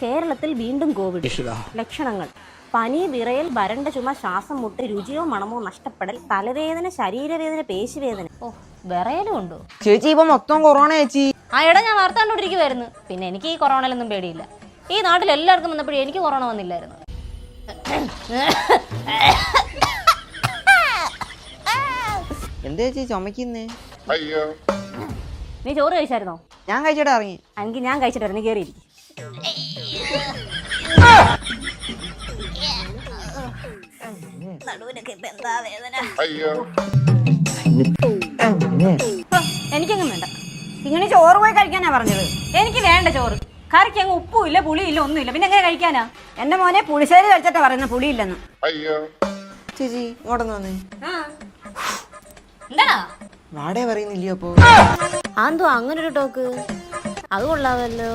കേരളത്തിൽ വീണ്ടും കോവിഡ് ലക്ഷണങ്ങൾ: പനി, വിറയൽ, വരണ്ട ചുമ, ശ്വാസം മുട്ട്, രുചിയോ മണമോ നഷ്ടപ്പെടൽ, തലവേദന, ശരീരവേദന, പേശിവേദന. ഓ, വിറയലും ഉണ്ടോ ചേച്ചി? ഇപ്പൊ മൊത്തം കൊറോണ ചേച്ചി. ആ ഇട ഞാൻ വാർത്ത കണ്ടോണ്ടിരിക്കുവായിരുന്നു. പിന്നെ എനിക്ക് ഈ കൊറോണയിലൊന്നും പേടിയില്ല. ഈ നാട്ടിൽ എല്ലാവർക്കും വന്നപ്പോഴും എനിക്ക് കൊറോണ വന്നില്ലായിരുന്നു. എന്താ ചേച്ചി ചുമക്കുന്നേ? നീ ചോറ് കഴിച്ചായിരുന്നോ? ഞാൻ കഴിച്ചിട്ട് ഇറങ്ങി. എനിക്ക് ഞാൻ കഴിച്ചിട്ട് നീ കയറിയിരിക്കും. എനിക്കങ്ങും വേണ്ട. ഇങ്ങനെ ചോറ് പോയി കഴിക്കാനാ പറഞ്ഞത്. എനിക്ക് വേണ്ട ചോറ്. കറിക്ക് അങ്ങ് ഉപ്പും ഇല്ല, പുളിയില്ല, ഒന്നുമില്ല. പിന്നെ എങ്ങനെ കഴിക്കാനാ? എന്റെ മോനെ പുളിശ്ശേരി കഴിച്ചിട്ടാ പറയുന്നത്, പുളിയില്ലെന്ന്. ചേച്ചി ഇങ്ങോട്ടൊന്ന് വന്നേ. എന്താടാ വാടേ പറയുന്നില്ലയോ അപ്പൊ? ആന്തോ അങ്ങനൊരു ടോക്ക്? അത് കൊള്ളാമല്ലോ.